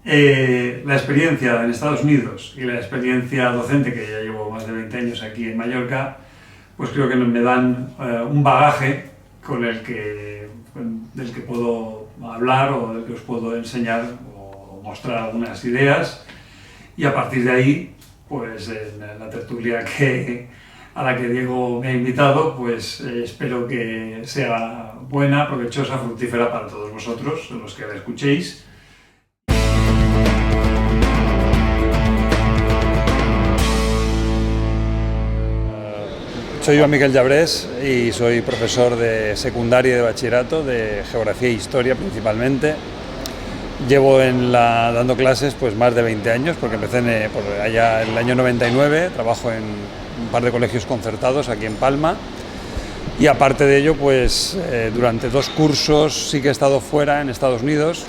La experiencia en Estados Unidos y la experiencia docente, que ya llevo más de 20 años aquí en Mallorca, pues creo que me dan un bagaje del que puedo hablar o del que os puedo enseñar o mostrar algunas ideas, y a partir de ahí, pues en la tertulia a la que Diego me ha invitado, pues espero que sea buena, provechosa, fructífera para todos vosotros, los que la escuchéis. Soy Joan Miquel Llabrés y soy profesor de secundaria y de bachillerato, de geografía e historia principalmente. Llevo dando clases pues más de 20 años, porque empecé por allá en el año 99, trabajo en un par de colegios concertados aquí en Palma, y aparte de ello pues durante 2 cursos sí que he estado fuera en Estados Unidos,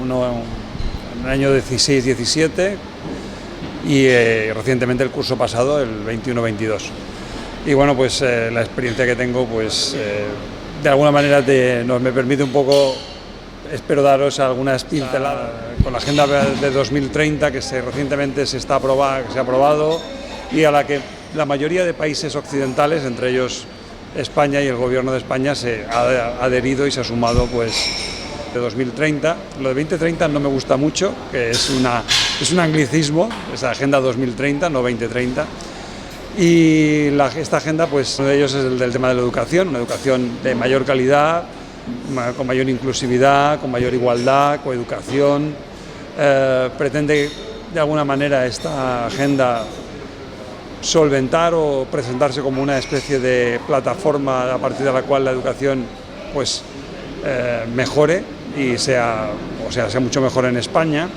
uno en el año 16-17 y recientemente el curso pasado, el 21-22. Y bueno, pues la experiencia que tengo, pues de alguna manera me permite un poco, espero daros algunas pinceladas con la Agenda de 2030 que recientemente se ha aprobado, y a la que la mayoría de países occidentales, entre ellos España y el Gobierno de España, se ha adherido y se ha sumado pues de 2030. Lo de 2030 no me gusta mucho, que es un anglicismo, esa Agenda 2030, no 2030. Y esta agenda, pues uno de ellos es el del tema de la educación, una educación de mayor calidad, con mayor inclusividad, con mayor igualdad, coeducación. Pretende de alguna manera esta agenda solventar o presentarse como una especie de plataforma a partir de la cual la educación pues mejore y sea mucho mejor en España.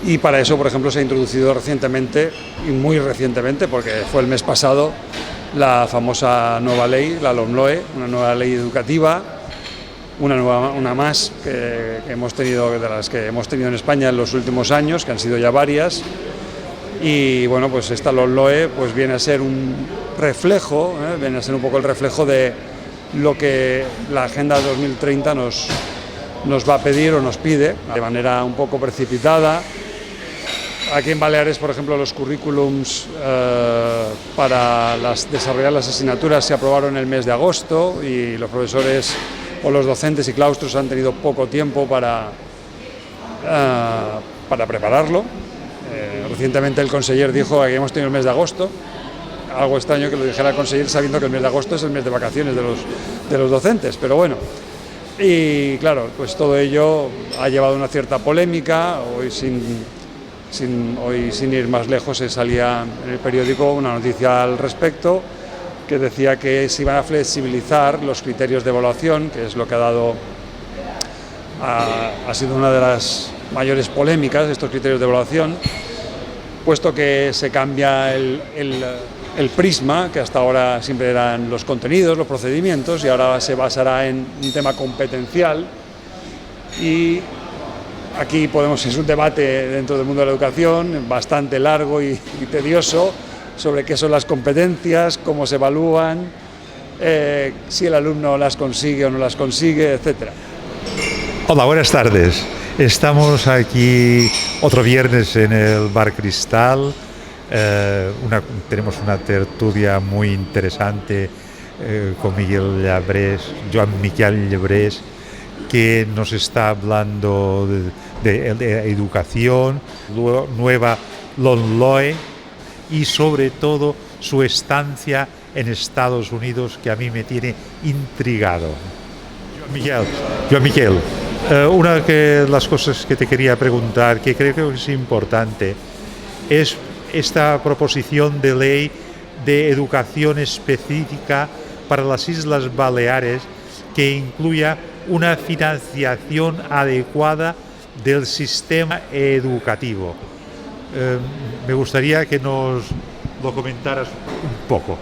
Y para eso, por ejemplo, se ha introducido recientemente, y muy recientemente, porque fue el mes pasado, la famosa nueva ley, la LOMLOE, una nueva ley educativa, una más que hemos tenido, de las que hemos tenido en España en los últimos años, que han sido ya varias. Y bueno, pues esta LOMLOE pues viene a ser un reflejo, viene a ser un poco el reflejo de lo que la Agenda 2030 nos va a pedir o nos pide, de manera un poco precipitada. Aquí en Baleares, por ejemplo, los currículums para desarrollar las asignaturas se aprobaron el mes de agosto, y los profesores o los docentes y claustros han tenido poco tiempo para prepararlo. Recientemente el conseller dijo que hemos tenido el mes de agosto, algo extraño que lo dijera el conseller sabiendo que el mes de agosto es el mes de vacaciones de los docentes, pero bueno. Y claro, pues todo ello ha llevado a una cierta polémica. Hoy sin ir más lejos, salía en el periódico una noticia al respecto que decía que se iban a flexibilizar los criterios de evaluación, que es lo que ha sido una de las mayores polémicas, estos criterios de evaluación, puesto que se cambia el prisma, que hasta ahora siempre eran los contenidos, los procedimientos, y ahora se basará en un tema competencial. Y aquí es un debate dentro del mundo de la educación bastante largo y tedioso sobre qué son las competencias, cómo se evalúan, si el alumno las consigue o no las consigue, etc. Hola, buenas tardes. Estamos aquí otro viernes en el Bar Cristal. Tenemos una tertulia muy interesante con Joan Miquel Llabrés, que nos está hablando de educación, nueva LOMLOE, y sobre todo su estancia en Estados Unidos, que a mí me tiene intrigado. Joan Miquel, una de las cosas que te quería preguntar, que creo que es importante, es esta proposición de ley de educación específica para las Islas Baleares, que incluya una financiación adecuada del sistema educativo. Me gustaría que nos lo comentaras un poco.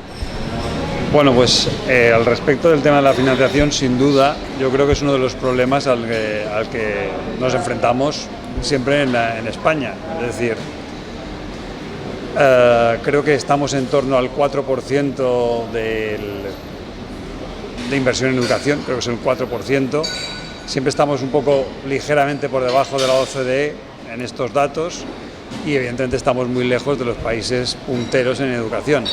Bueno, pues al respecto del tema de la financiación, sin duda, yo creo que es uno de los problemas al que nos enfrentamos siempre en España. Es decir, creo que estamos en torno al 4% de inversión en educación, creo que es el 4%, Siempre estamos un poco ligeramente por debajo de la OCDE en estos datos y evidentemente estamos muy lejos de los países punteros en educación.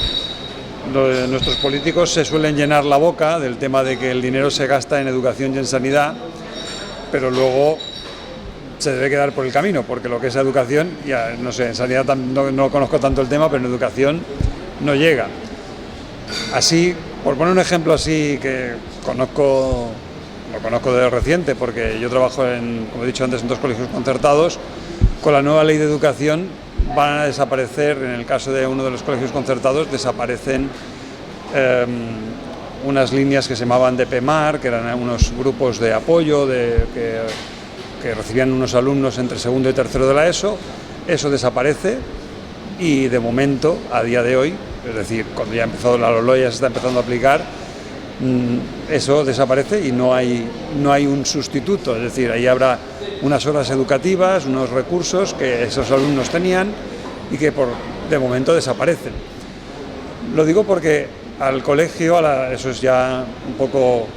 Nuestros políticos se suelen llenar la boca del tema de que el dinero se gasta en educación y en sanidad, pero luego se debe quedar por el camino, porque lo que es educación, ya no sé, en sanidad no conozco tanto el tema, pero en educación no llega. Así, por poner un ejemplo así que lo conozco de reciente, porque yo trabajo como he dicho antes, en 2 colegios concertados. Con la nueva ley de educación van a desaparecer, en el caso de uno de los colegios concertados, desaparecen unas líneas que se llamaban de PEMAR, que eran unos grupos de apoyo que recibían unos alumnos entre segundo y tercero de la ESO. Eso desaparece y de momento, a día de hoy, es decir, cuando ya ha empezado la LOLOE, ya se está empezando a aplicar, eso desaparece y no hay un sustituto, es decir, ahí habrá unas horas educativas, unos recursos que esos alumnos tenían y que de momento desaparecen. Lo digo porque al colegio, eso es ya un poco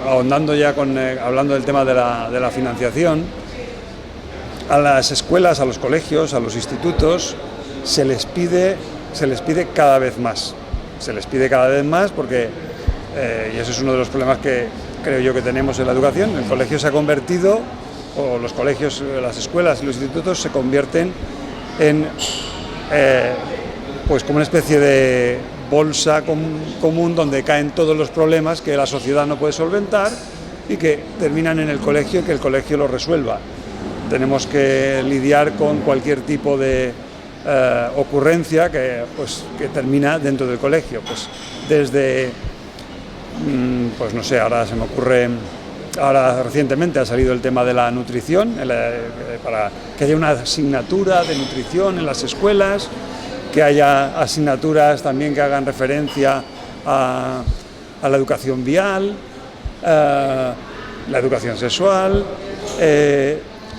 ahondando ya hablando del tema de la financiación, a las escuelas, a los colegios, a los institutos se les pide cada vez más. Se les pide cada vez más porque, y ese es uno de los problemas que creo yo que tenemos en la educación, el colegio se ha convertido, o los colegios, las escuelas y los institutos se convierten en pues como una especie de bolsa común donde caen todos los problemas que la sociedad no puede solventar y que terminan en el colegio y que el colegio los resuelva. Tenemos que lidiar con cualquier tipo de ocurrencia que termina dentro del colegio, pues desde, pues no sé, ahora se me ocurre, ahora recientemente ha salido el tema de la nutrición, para que haya una asignatura de nutrición en las escuelas, que haya asignaturas también que hagan referencia a la educación vial, la educación sexual,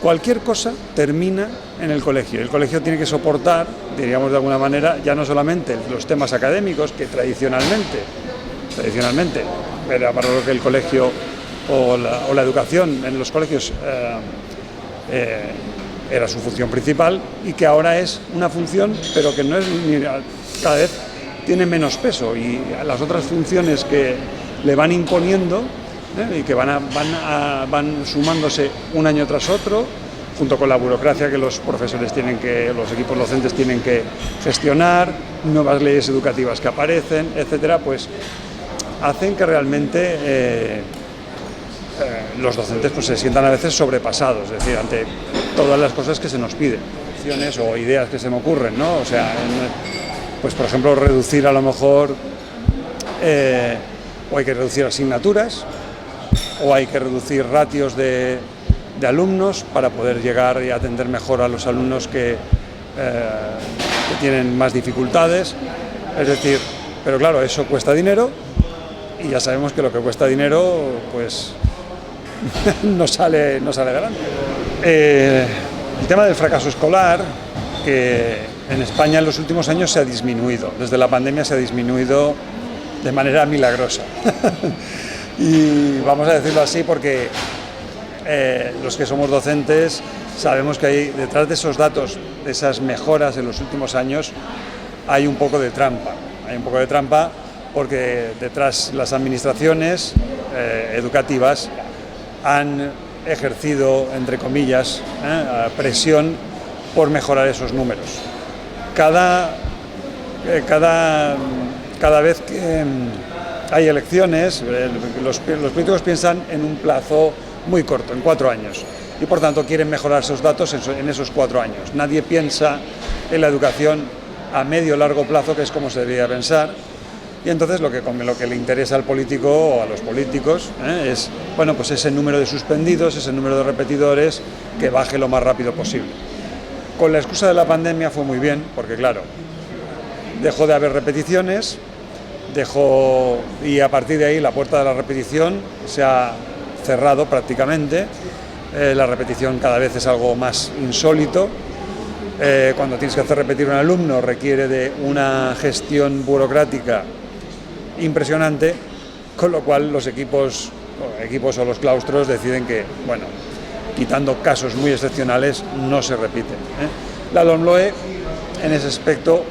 cualquier cosa termina en el colegio. El colegio tiene que soportar, diríamos de alguna manera, ya no solamente los temas académicos, que tradicionalmente era para lo que el colegio o la educación en los colegios era su función principal, y que ahora es una función, pero que no es cada vez tiene menos peso, y las otras funciones que le van imponiendo y que van sumándose un año tras otro, junto con la burocracia que los profesores los equipos docentes tienen que gestionar, nuevas leyes educativas que aparecen, etcétera, pues hacen que realmente los docentes pues se sientan a veces sobrepasados, es decir, ante todas las cosas que se nos piden, opciones o ideas que se me ocurren, ¿no? O sea, pues por ejemplo reducir a lo mejor, o hay que reducir asignaturas, o hay que reducir ratios de alumnos para poder llegar y atender mejor a los alumnos que tienen más dificultades, es decir, pero claro, eso cuesta dinero y ya sabemos que lo que cuesta dinero pues no sale grande. El tema del fracaso escolar, que en España en los últimos años se ha disminuido, desde la pandemia se ha disminuido de manera milagrosa. Y vamos a decirlo así porque los que somos docentes sabemos que hay detrás de esos datos, de esas mejoras en los últimos años, hay un poco de trampa. Hay un poco de trampa porque detrás las administraciones educativas han ejercido, entre comillas, presión por mejorar esos números. Cada vez que hay elecciones, los políticos piensan en un plazo muy corto, en 4 años, y por tanto quieren mejorar esos datos en esos 4 años. Nadie piensa en la educación a medio o largo plazo, que es como se debería pensar, y entonces lo que le interesa al político o a los políticos es, bueno, pues ese número de suspendidos, ese número de repetidores, que baje lo más rápido posible. Con la excusa de la pandemia fue muy bien, porque claro, dejó de haber repeticiones, y a partir de ahí la puerta de la repetición se ha cerrado prácticamente. La repetición cada vez es algo más insólito. Cuando tienes que hacer repetir un alumno requiere de una gestión burocrática impresionante, con lo cual los equipos equipos o los claustros deciden que, bueno, quitando casos muy excepcionales, no se repite. La LOMLOE en ese aspecto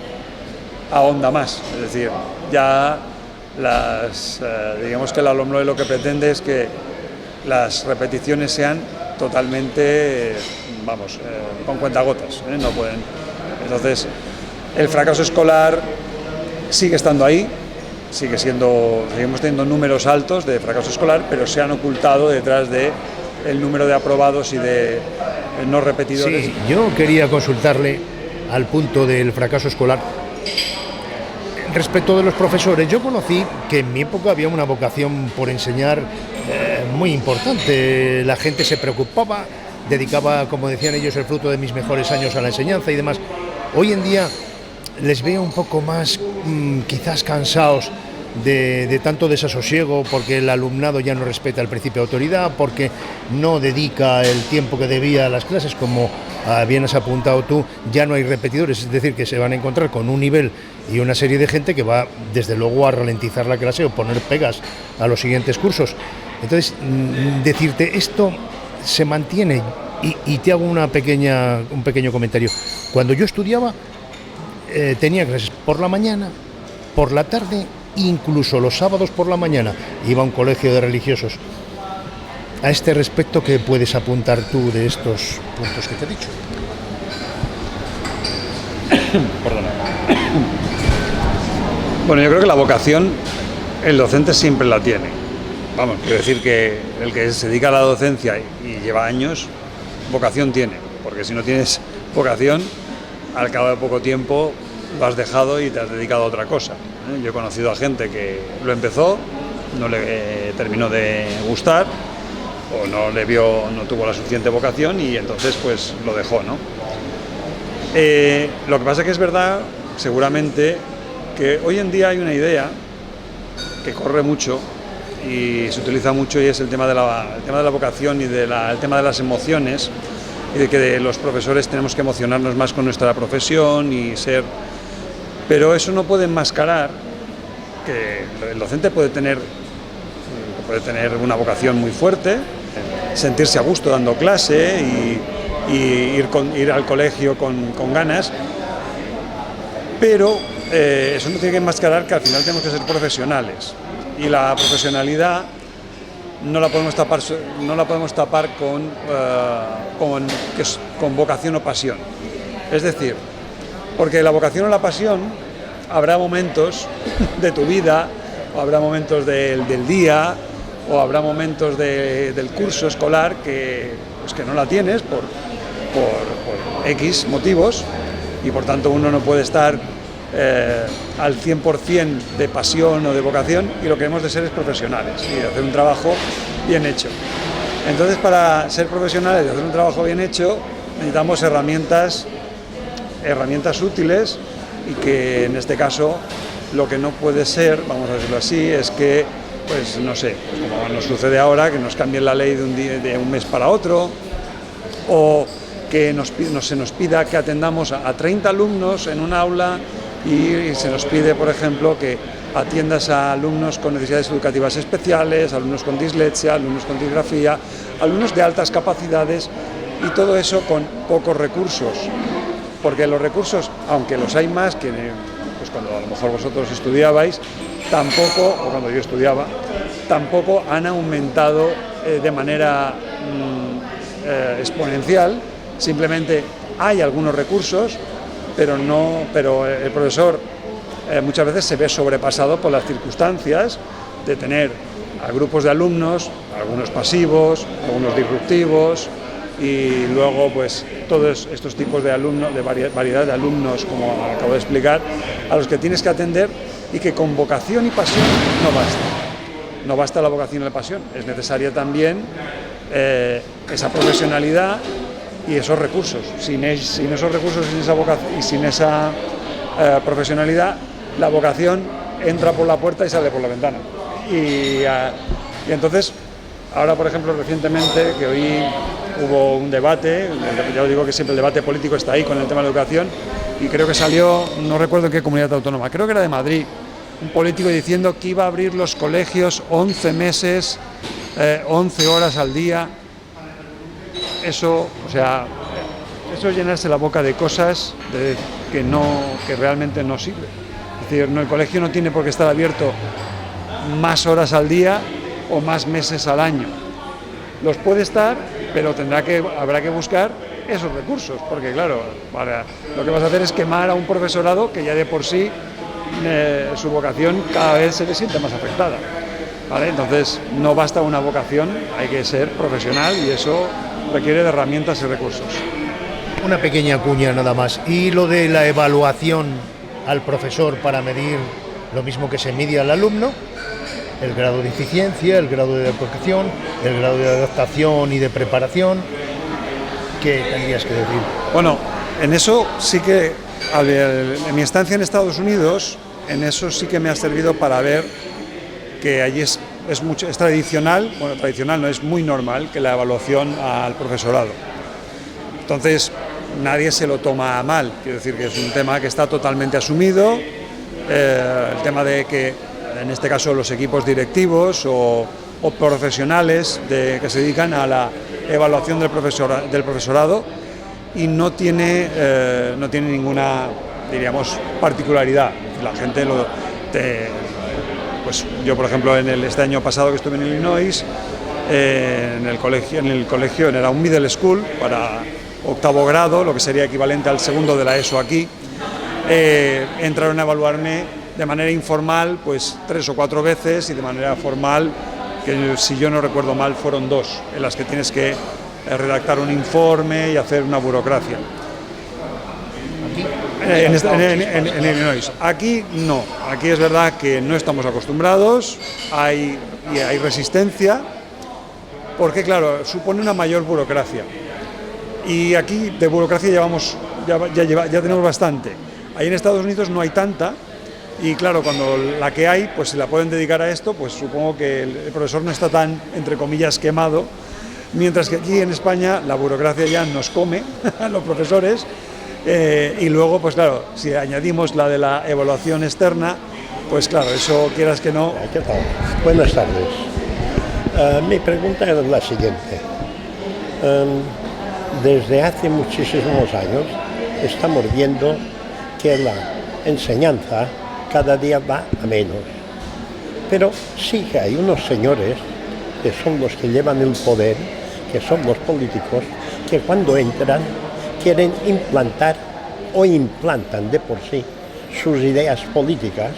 ahonda más, es decir, ya digamos que la LOMLOE lo que pretende es que las repeticiones sean totalmente, con cuentagotas, no pueden. Entonces, el fracaso escolar sigue estando ahí, seguimos teniendo números altos de fracaso escolar, pero se han ocultado detrás de el número de aprobados y de no repetidores. Sí, yo quería consultarle al punto del fracaso escolar. Respecto de los profesores, yo conocí que en mi época había una vocación por enseñar muy importante. La gente se preocupaba, dedicaba, como decían ellos, el fruto de mis mejores años a la enseñanza y demás. Hoy en día les veo un poco más, quizás cansados de tanto desasosiego, porque el alumnado ya no respeta el principio de autoridad, porque no dedica el tiempo que debía a las clases, como bien has apuntado tú, ya no hay repetidores, es decir, que se van a encontrar con un nivel y una serie de gente que va desde luego a ralentizar la clase o poner pegas a los siguientes cursos. Entonces, decirte, esto se mantiene, y te hago un pequeño comentario. Cuando yo estudiaba, tenía clases por la mañana, por la tarde, incluso los sábados por la mañana. Iba a un colegio de religiosos. A este respecto, ¿qué puedes apuntar tú de estos puntos que te he dicho? Perdona. Bueno, yo creo que la vocación el docente siempre la tiene. Vamos, quiero decir que el que se dedica a la docencia y lleva años, vocación tiene, porque si no tienes vocación, al cabo de poco tiempo lo has dejado y te has dedicado a otra cosa. Yo he conocido a gente que lo empezó, no le terminó de gustar, o no tuvo la suficiente vocación y entonces pues lo dejó, ¿no? Lo que pasa es que es verdad, seguramente, que hoy en día hay una idea que corre mucho y se utiliza mucho, y es el tema de la vocación y el tema de las emociones, y de que los profesores tenemos que emocionarnos más con nuestra profesión y ser... Pero eso no puede enmascarar que el docente puede tener una vocación muy fuerte, sentirse a gusto dando clase y ir al colegio con ganas, pero eso no tiene que enmascarar que al final tenemos que ser profesionales, y la profesionalidad no la podemos tapar con vocación o pasión. Es decir, porque la vocación o la pasión, habrá momentos de tu vida, o habrá momentos del día, o habrá momentos del curso escolar que no la tienes por X motivos, y por tanto uno no puede estar al 100% de pasión o de vocación, y lo que hemos de ser es profesionales y de hacer un trabajo bien hecho. Entonces, para ser profesionales y hacer un trabajo bien hecho, necesitamos herramientas útiles, y que en este caso lo que no puede ser, vamos a decirlo así, es que, pues no sé, como nos sucede ahora, que nos cambien la ley de un mes para otro, o que se nos pida que atendamos a 30 alumnos en un aula, y se nos pide, por ejemplo, que atiendas a alumnos con necesidades educativas especiales, alumnos con dislexia, alumnos con disgrafía, alumnos de altas capacidades, y todo eso con pocos recursos. Porque los recursos, aunque los hay más que pues cuando a lo mejor vosotros estudiabais, tampoco, o cuando yo estudiaba, tampoco han aumentado de manera exponencial. Simplemente hay algunos recursos, pero el profesor muchas veces se ve sobrepasado por las circunstancias de tener a grupos de alumnos, algunos pasivos, algunos disruptivos, y luego pues todos estos tipos de alumnos, de variedad de alumnos, como acabo de explicar, a los que tienes que atender, y que con vocación y pasión no basta. No basta la vocación y la pasión, es necesaria también esa profesionalidad y esos recursos. Sin esos recursos, sin esa vocación y sin esa profesionalidad, la vocación entra por la puerta y sale por la ventana. Y entonces, ahora por ejemplo, recientemente, que hoy hubo un debate, ya os digo que siempre el debate político está ahí con el tema de la educación, y creo que salió, no recuerdo en qué comunidad autónoma, creo que era de Madrid, un político diciendo que iba a abrir los colegios 11 meses 11 horas al día, eso, o sea, eso es llenarse la boca de cosas que realmente no sirven. Es decir, no, el colegio no tiene por qué estar abierto más horas al día o más meses al año. Los puede estar, pero habrá que buscar esos recursos, porque claro, lo que vas a hacer es quemar a un profesorado que ya de por sí su vocación cada vez se le siente más afectada. ¿Vale? Entonces no basta una vocación, hay que ser profesional y eso requiere de herramientas y recursos. Una pequeña cuña nada más. Y lo de la evaluación al profesor para medir lo mismo que se mide al alumno, el grado de eficiencia, el grado de aplicación, el grado de adaptación y de preparación. ¿Qué tendrías que decir? Bueno, en eso sí que, en mi estancia en Estados Unidos, en eso sí que me ha servido para ver que allí es tradicional, bueno, tradicional no, es muy normal que la evaluación al profesorado. Entonces, nadie se lo toma a mal, quiero decir que es un tema que está totalmente asumido, el tema de que, en este caso, los equipos directivos o profesionales que se dedican a la evaluación del profesorado y no tiene ninguna, diríamos, particularidad. La gente pues yo, por ejemplo, este año pasado que estuve en Illinois, en el colegio era un middle school para octavo grado, lo que sería equivalente al segundo de la ESO aquí, entraron a evaluarme de manera informal pues 3 o 4 veces y de manera formal, que si yo no recuerdo mal fueron 2, en las que tienes que redactar un informe y hacer una burocracia. En Illinois. Aquí no, aquí es verdad que no estamos acostumbrados, hay resistencia, porque claro, supone una mayor burocracia. Y aquí de burocracia ya tenemos bastante. Ahí en Estados Unidos no hay tanta, y claro, cuando la que hay, pues si la pueden dedicar a esto, pues supongo que el profesor no está tan, entre comillas, quemado, mientras que aquí en España la burocracia ya nos come a los profesores. Y luego, pues claro, si añadimos la de la evaluación externa, pues claro, eso quieras que no. ¿Qué tal? Buenas tardes. Mi pregunta es la siguiente. Desde hace muchísimos años estamos viendo que la enseñanza cada día va a menos. Pero sí que hay unos señores que son los que llevan el poder, que son los políticos, que cuando entran quieren implantar o implantan de por sí sus ideas políticas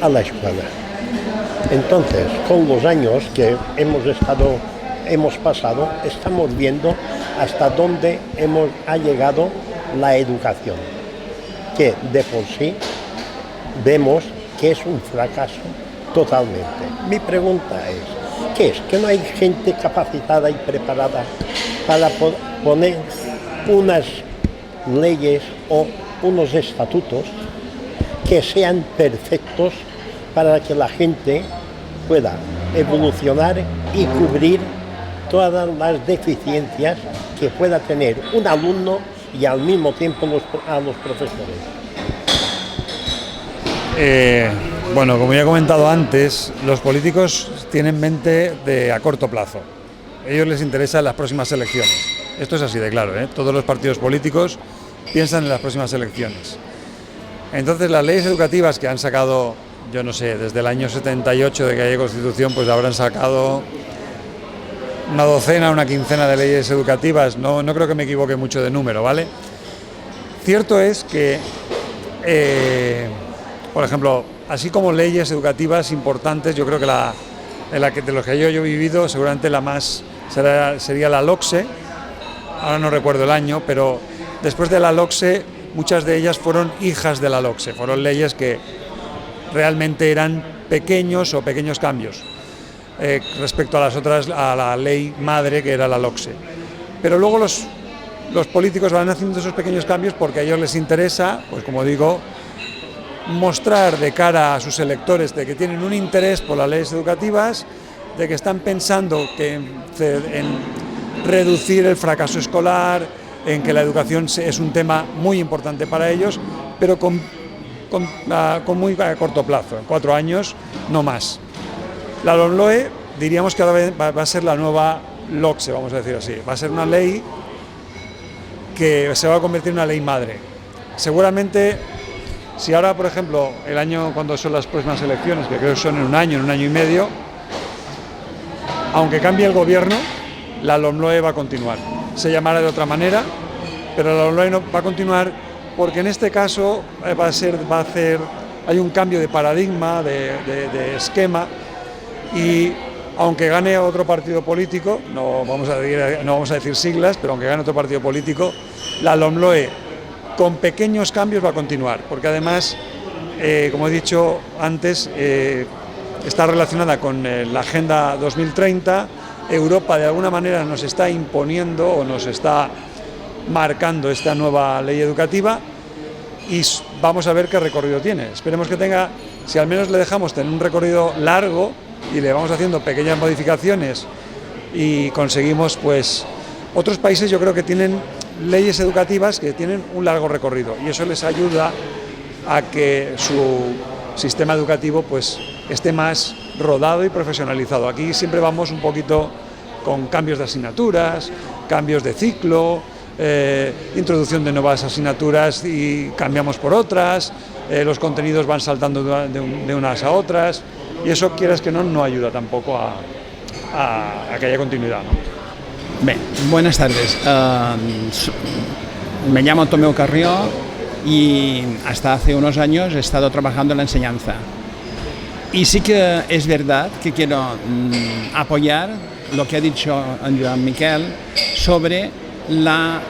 a la escuela. Entonces, con los años que hemos pasado, estamos viendo hasta dónde ha llegado la educación, que de por sí vemos que es un fracaso totalmente. Mi pregunta es, ¿qué es? ¿Que no hay gente capacitada y preparada para poner unas leyes o unos estatutos que sean perfectos para que la gente pueda evolucionar y cubrir todas las deficiencias que pueda tener un alumno y al mismo tiempo a los profesores? Bueno, como ya he comentado antes, los políticos tienen mente a corto plazo. A ellos les interesan las próximas elecciones. Esto es así de claro, ¿eh? Todos los partidos políticos piensan en las próximas elecciones. Entonces, las leyes educativas que han sacado, yo no sé, desde el año 78 de que haya Constitución, pues habrán sacado una docena, una quincena de leyes educativas. No creo que me equivoque mucho de número, ¿vale? Cierto es que, por ejemplo, así como leyes educativas importantes, yo creo que de los que yo he vivido, seguramente la más sería la LOCSE. Ahora no recuerdo el año, pero después de la LOCSE, muchas de ellas fueron hijas de la LOCSE, fueron leyes que realmente eran pequeños cambios respecto a las otras, a la ley madre que era la LOCSE. Pero luego los políticos van haciendo esos pequeños cambios porque a ellos les interesa, pues como digo, mostrar de cara a sus electores de que tienen un interés por las leyes educativas, de que están pensando en reducir el fracaso escolar, en que la educación es un tema muy importante para ellos, pero con muy a corto plazo, en 4 años, no más. La LOMLOE diríamos que ahora va a ser la nueva LOCSE, vamos a decir así. Va a ser una ley que se va a convertir en una ley madre. Seguramente, si ahora, por ejemplo, el año cuando son las próximas elecciones, que creo que son en un año y medio, aunque cambie el gobierno, la LOMLOE va a continuar. Se llamará de otra manera, pero la LOMLOE no, va a continuar porque en este caso hay un cambio de paradigma, de esquema, y aunque gane otro partido político, no vamos a decir siglas, pero aunque gane otro partido político, la LOMLOE con pequeños cambios va a continuar, porque además, como he dicho antes, está relacionada con la Agenda 2030. Europa de alguna manera nos está imponiendo o nos está marcando esta nueva ley educativa y vamos a ver qué recorrido tiene. Esperemos que tenga, si al menos le dejamos tener un recorrido largo y le vamos haciendo pequeñas modificaciones y conseguimos, pues, otros países yo creo que tienen leyes educativas que tienen un largo recorrido y eso les ayuda a que su sistema educativo pues esté más rodado y profesionalizado. Aquí siempre vamos un poquito con cambios de asignaturas, cambios de ciclo, introducción de nuevas asignaturas y cambiamos por otras, los contenidos van saltando de unas a otras y eso, quieras que no ayuda tampoco a que haya continuidad, ¿no? Bien, buenas tardes. Me llamo Tomeu Carrió y hasta hace unos años he estado trabajando en la enseñanza. Y sí que es verdad que quiero apoyar lo que ha dicho Joan Miquel sobre la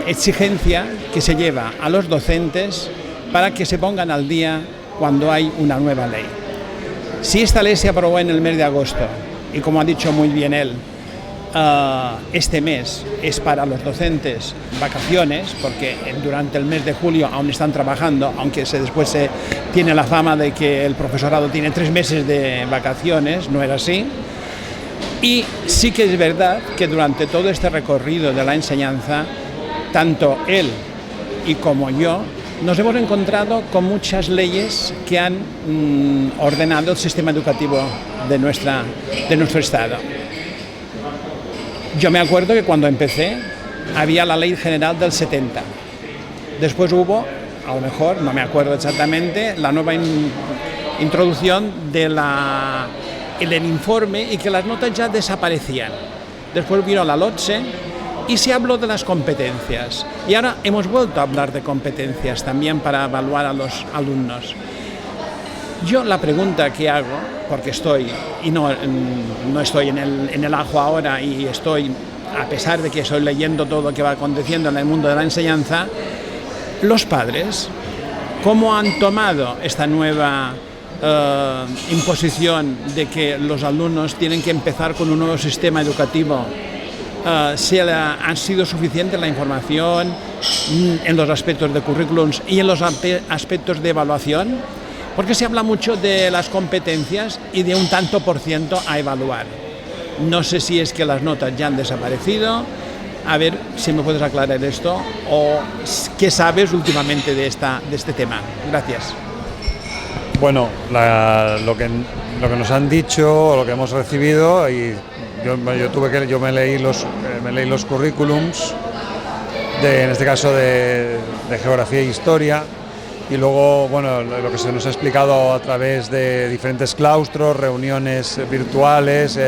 exigencia que se lleva a los docentes para que se pongan al día cuando hay una nueva ley. Si esta ley se aprobó en el mes de agosto, y como ha dicho muy bien él, este mes es para los docentes vacaciones, porque durante el mes de julio aún están trabajando, aunque después se tiene la fama de que el profesorado tiene 3 meses de vacaciones, no era así. Y sí que es verdad que durante todo este recorrido de la enseñanza, tanto él y como yo, nos hemos encontrado con muchas leyes que han ordenado el sistema educativo de nuestro Estado. Yo me acuerdo que cuando empecé había la Ley General del 70. Después hubo, a lo mejor, no me acuerdo exactamente, la nueva introducción del informe y que las notas ya desaparecían. Después vino la LOTSE y se habló de las competencias. Y ahora hemos vuelto a hablar de competencias también para evaluar a los alumnos. Yo la pregunta que hago, porque estoy, y no estoy en el ajo ahora y estoy, a pesar de que estoy leyendo todo lo que va aconteciendo en el mundo de la enseñanza, los padres, ¿cómo han tomado esta nueva imposición de que los alumnos tienen que empezar con un nuevo sistema educativo? ¿Han sido suficiente la información en los aspectos de currículums y en los aspectos de evaluación? Porque se habla mucho de las competencias y de un tanto por ciento a evaluar. No sé si es que las notas ya han desaparecido. A ver si me puedes aclarar esto o qué sabes últimamente de este tema. Gracias. Bueno, lo que nos han dicho o lo que hemos recibido, y yo me leí los currículums en este caso de geografía e historia. Y luego, bueno, lo que se nos ha explicado a través de diferentes claustros, reuniones virtuales,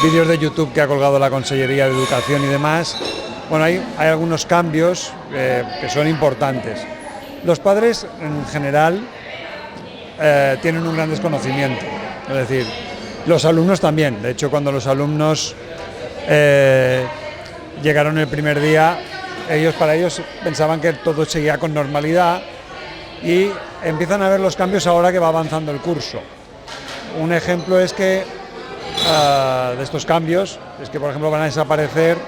vídeos de YouTube que ha colgado la Consellería de Educación y demás. Bueno, hay algunos cambios que son importantes. Los padres, en general, tienen un gran desconocimiento. Es decir, los alumnos también. De hecho, cuando los alumnos llegaron el primer día, para ellos pensaban que todo seguía con normalidad. Y empiezan a ver los cambios ahora que va avanzando el curso. Un ejemplo es que de estos cambios es que, por ejemplo, van a desaparecer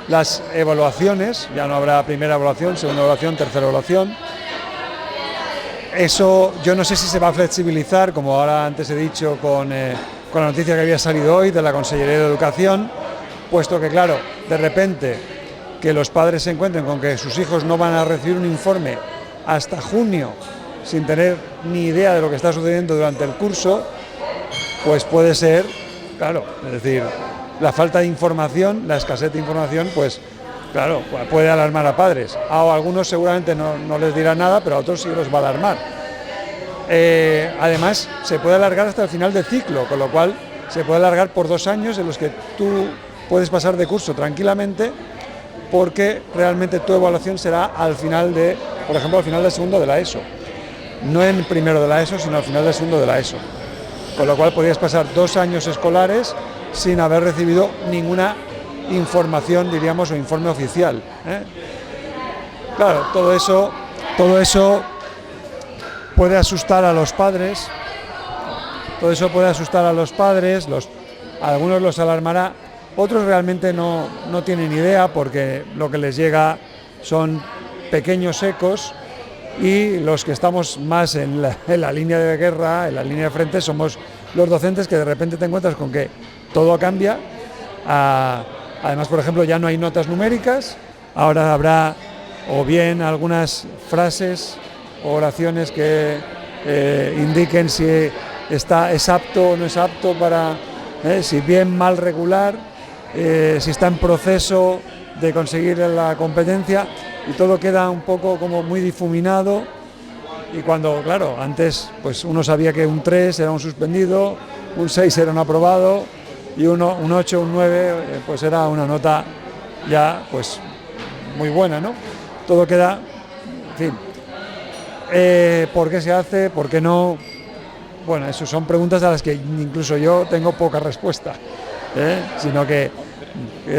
las evaluaciones, ya no habrá primera evaluación, segunda evaluación, tercera evaluación. Eso yo no sé si se va a flexibilizar, como ahora antes he dicho con la noticia que había salido hoy de la Consellería de Educación, puesto que, claro, de repente que los padres se encuentren con que sus hijos no van a recibir un informe hasta junio sin tener ni idea de lo que está sucediendo durante el curso, pues puede ser claro, es decir, la falta de información, la escasez de información, pues claro, puede alarmar a padres. A algunos seguramente no les dirá nada, pero a otros sí los va a alarmar. Además, se puede alargar hasta el final del ciclo, con lo cual se puede alargar por 2 años en los que tú puedes pasar de curso tranquilamente, porque realmente tu evaluación será al final de, por ejemplo, al final del segundo de la ESO. No en primero de la ESO, sino al final del segundo de la ESO. Con lo cual podrías pasar 2 años escolares sin haber recibido ninguna información, diríamos, o informe oficial, ¿eh? Claro, todo eso puede asustar a los padres, algunos los alarmará, otros realmente no tienen idea, porque lo que les llega son pequeños ecos, y los que estamos más en la línea de guerra, en la línea de frente, somos los docentes, que de repente te encuentras con que todo cambia. Además, por ejemplo, ya no hay notas numéricas, ahora habrá o bien algunas frases o oraciones que indiquen si es apto o no es apto para, si bien, mal, regular, si está en proceso de conseguir la competencia, y todo queda un poco como muy difuminado. Y cuando, claro, antes pues uno sabía que un 3 era un suspendido, un 6 era un aprobado, y un 8, un 9, pues era una nota ya pues muy buena, ¿no? Todo queda, en fin. ¿Por qué se hace? ¿Por qué no? Bueno, eso son preguntas a las que incluso yo tengo poca respuesta, sino que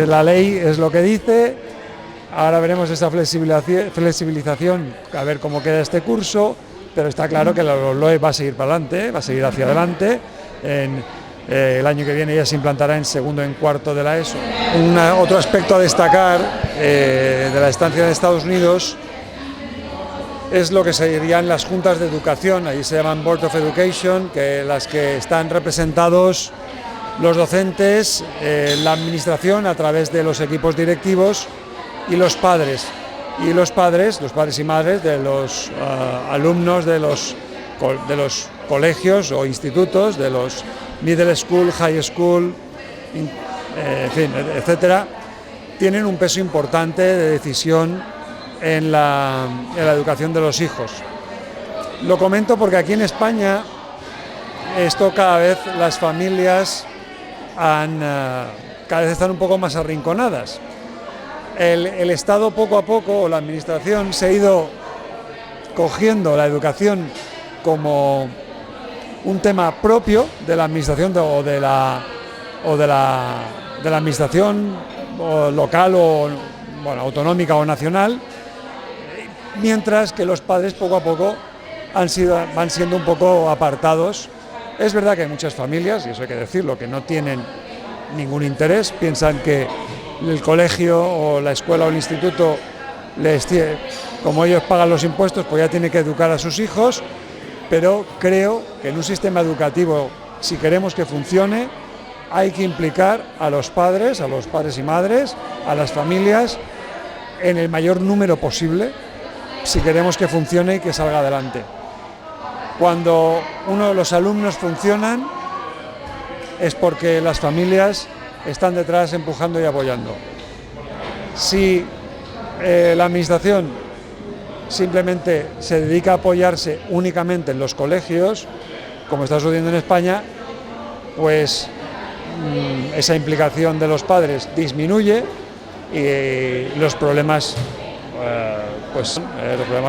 la ley es lo que dice. Ahora veremos esa flexibilización, a ver cómo queda este curso, pero está claro que la LOE va a seguir para adelante, va a seguir hacia adelante. El año que viene ya se implantará en segundo y en cuarto de la ESO. Otro aspecto a destacar de la estancia en Estados Unidos es lo que serían las juntas de educación. Allí se llaman Board of Education, las que están representados los docentes, la administración a través de los equipos directivos, y los padres y madres de los alumnos de los colegios o institutos, de los middle school, high school, en fin, etcétera, tienen un peso importante de decisión en la educación de los hijos. Lo comento porque aquí en España esto cada vez las familias cada vez están un poco más arrinconadas. El Estado poco a poco, o la administración, se ha ido cogiendo la educación como un tema propio de la administración o de la administración local o autonómica o nacional, mientras que los padres poco a poco van siendo un poco apartados. Es verdad que hay muchas familias, y eso hay que decirlo, que no tienen ningún interés, piensan que el colegio o la escuela o el instituto, como ellos pagan los impuestos, pues ya tienen que educar a sus hijos, pero creo que en un sistema educativo, si queremos que funcione, hay que implicar a los padres y madres, a las familias, en el mayor número posible, si queremos que funcione y que salga adelante. Cuando uno de los alumnos funcionan, es porque las familias están detrás empujando y apoyando. Si la administración simplemente se dedica a apoyarse únicamente en los colegios, como está sucediendo en España, pues esa implicación de los padres disminuye y los problemas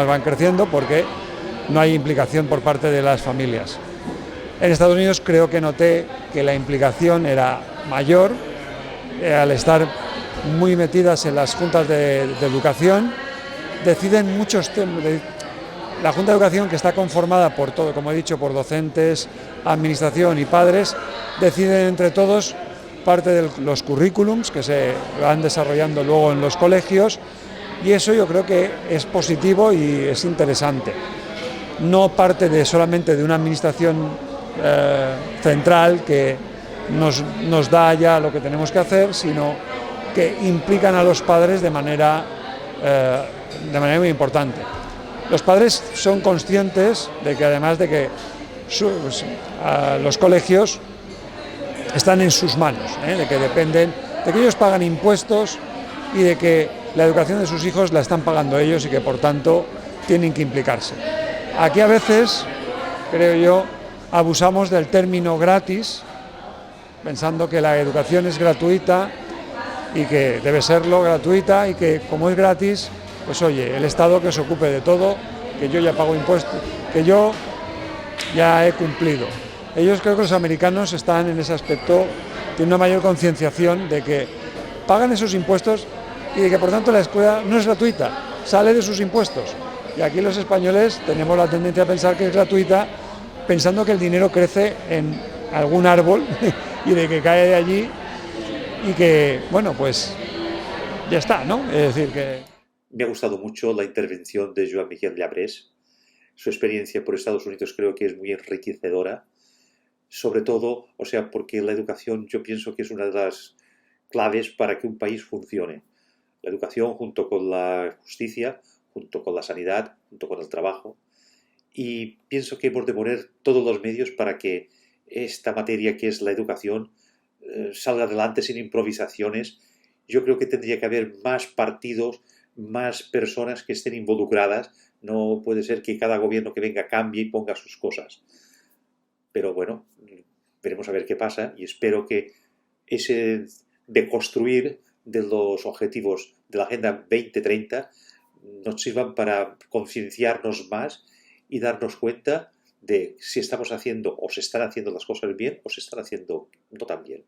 van creciendo porque no hay implicación por parte de las familias. En Estados Unidos creo que noté que la implicación era mayor, al estar muy metidas en las juntas de educación, deciden muchos temas. La Junta de Educación, que está conformada por todo, como he dicho, por docentes, administración y padres, deciden entre todos parte de los currículums que se van desarrollando luego en los colegios, y eso yo creo que es positivo y es interesante. No parte solamente de una administración central que nos da ya lo que tenemos que hacer, sino que implican a los padres de manera muy importante. Los padres son conscientes de que, además de que los colegios están en sus manos, de que dependen, de que ellos pagan impuestos y de que la educación de sus hijos la están pagando ellos y que por tanto tienen que implicarse. Aquí a veces, creo yo, abusamos del término gratis, pensando que la educación es gratuita y que debe serlo gratuita y que como es gratis, pues oye, el Estado que se ocupe de todo, que yo ya pago impuestos, que yo ya he cumplido. Ellos, creo que los americanos están en ese aspecto, tienen una mayor concienciación de que pagan esos impuestos y de que por tanto la escuela no es gratuita, sale de sus impuestos. Y aquí los españoles tenemos la tendencia a pensar que es gratuita, pensando que el dinero crece en algún árbol y de que cae de allí y que, bueno, pues ya está, ¿no? Es decir, que... Me ha gustado mucho la intervención de Joan Miguel Llabrés. Su experiencia por Estados Unidos creo que es muy enriquecedora. Sobre todo, o sea, porque la educación yo pienso que es una de las claves para que un país funcione. La educación junto con la justicia, junto con la sanidad, junto con el trabajo. Y pienso que hemos de poner todos los medios para que esta materia que es la educación salga adelante sin improvisaciones. Yo creo que tendría que haber más partidos, más personas que estén involucradas. No puede ser que cada gobierno que venga cambie y ponga sus cosas. Pero bueno, veremos a ver qué pasa y espero que ese de construir de los objetivos de la Agenda 2030 nos sirvan para concienciarnos más y darnos cuenta de si estamos haciendo o se están haciendo las cosas bien o se están haciendo no tan bien.